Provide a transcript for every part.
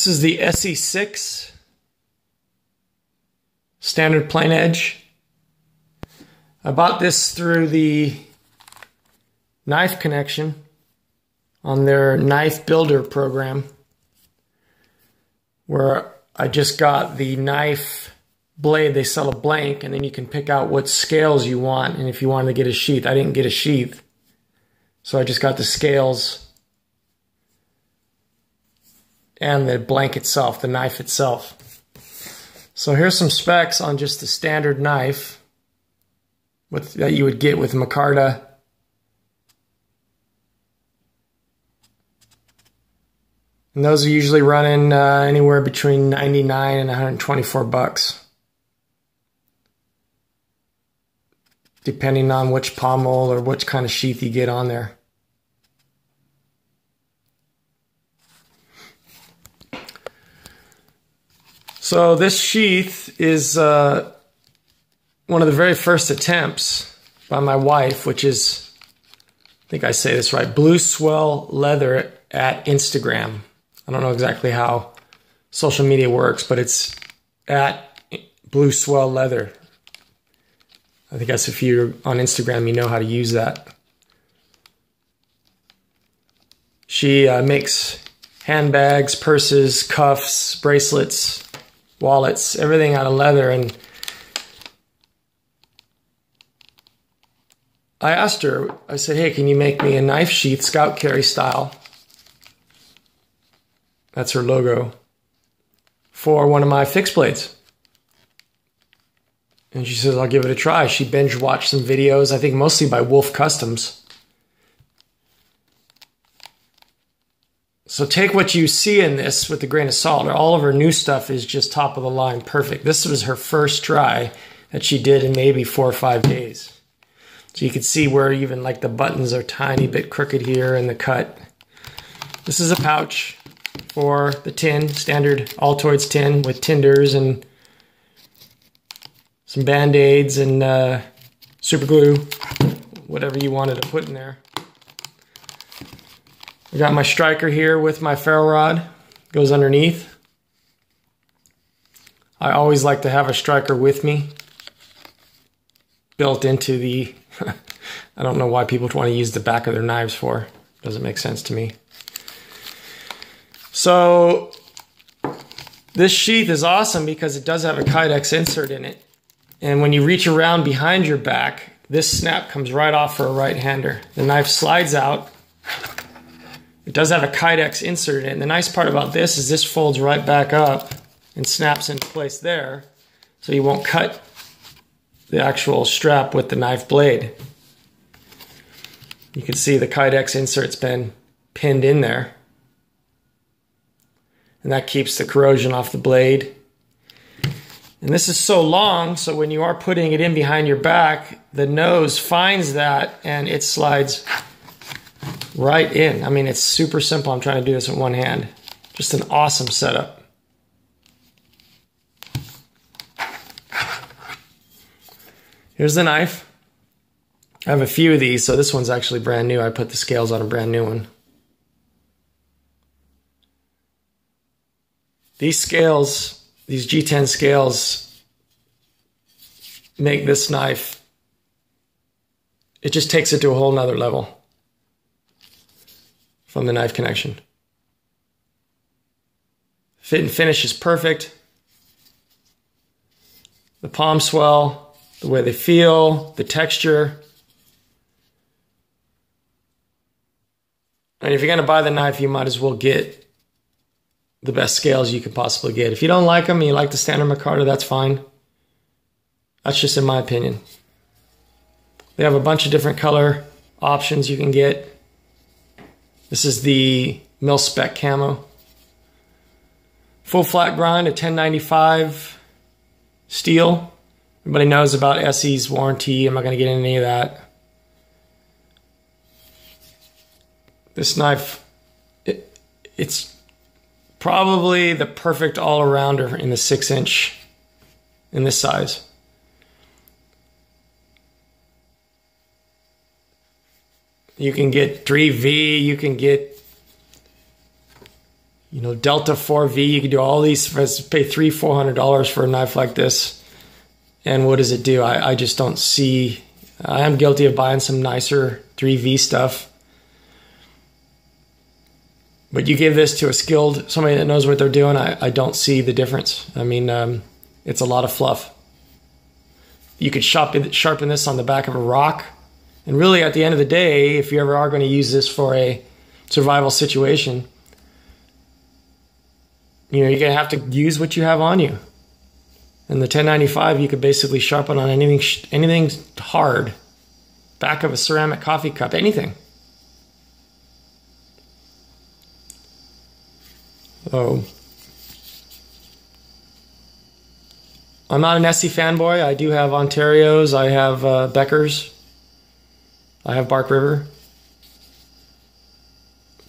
This is the ESEE 6 standard plain edge. I bought this through the knife connection on their knife builder program, where I just got the knife blade. They sell a blank, and then you can pick out what scales you want, and if you wanted to get a sheath. I didn't get a sheath, so I just got the scales and the blank itself, the knife itself. So here's some specs on just the standard knife that you would get with micarta. And those are usually running anywhere between 99 and 124 bucks, depending on which pommel or which kind of sheath you get on there. So this sheath is one of the very first attempts by my wife, which is, I think I say this right, Blue Swell Leather at Instagram. I don't know exactly how social media works, but it's at Blue Swell Leather. I think that's if you're on Instagram, you know how to use that. She makes handbags, purses, cuffs, bracelets, wallets, everything out of leather. And I asked her, I said, hey, can you make me a knife sheath, scout carry style? That's her logo, for one of my fixed blades. And she says, I'll give it a try. She binge watched some videos, I think mostly by Wolf Customs. So take what you see in this with a grain of salt. All of her new stuff is just top of the line, perfect. This was her first try that she did in maybe 4 or 5 days. So you can see where even like the buttons are tiny bit crooked here in the cut. This is a pouch for the tin, standard Altoids tin with tinders and some Band-Aids and super glue, whatever you wanted to put in there. I got my striker here with my ferro rod, goes underneath. I always like to have a striker with me, built into the, I don't know why people want to use the back of their knives for, doesn't make sense to me. So this sheath is awesome because it does have a Kydex insert in it. And when you reach around behind your back, this snap comes right off for a right-hander. The knife slides out. It does have a Kydex insert in it. And the nice part about this is this folds right back up and snaps into place there, so you won't cut the actual strap with the knife blade. You can see the Kydex insert's been pinned in there. And that keeps the corrosion off the blade. And this is so long, so when you are putting it in behind your back, the nose finds that and it slides right in. I mean, it's super simple. I'm trying to do this with one hand. Just an awesome setup. Here's the knife. I have a few of these, so this one's actually brand new. I put the scales on a brand new one. These scales, these G10 scales, make this knife, it just takes it to a whole nother level from the knife connection. Fit and finish is perfect. The palm swell, the way they feel, the texture. And if you're going to buy the knife, you might as well get the best scales you could possibly get. If you don't like them and you like the standard micarta, that's fine. That's just in my opinion. They have a bunch of different color options you can get. This is the mil spec camo. Full flat grind, a 1095 steel. Everybody knows about ESEE's warranty. I'm not going to get into any of that. This knife, it's probably the perfect all-arounder in the 6-inch in this size. You can get 3V, you can get you know, Delta 4V. You can do all these, pay $300-400 for a knife like this. And what does it do? I just don't see. I am guilty of buying some nicer 3V stuff. But you give this to a skilled, somebody that knows what they're doing, I don't see the difference. I mean, it's a lot of fluff. You could sharpen this on the back of a rock. And really, at the end of the day, if you ever are going to use this for a survival situation, you know, you're going to have to use what you have on you. And the 1095, you could basically sharpen on anything hard. Back of a ceramic coffee cup, anything. So, I'm not an ESEE fanboy. I do have Ontarios. I have Beckers. I have Bark River.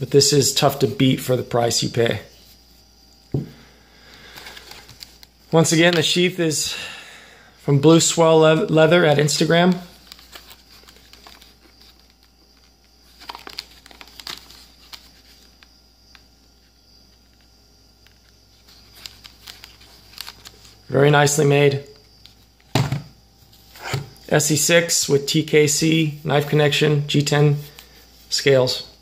But this is tough to beat for the price you pay. Once again, the sheath is from Blue Swell Leather at Instagram. Very nicely made. ESEE 6 with TKC, knife connection, G10 scales.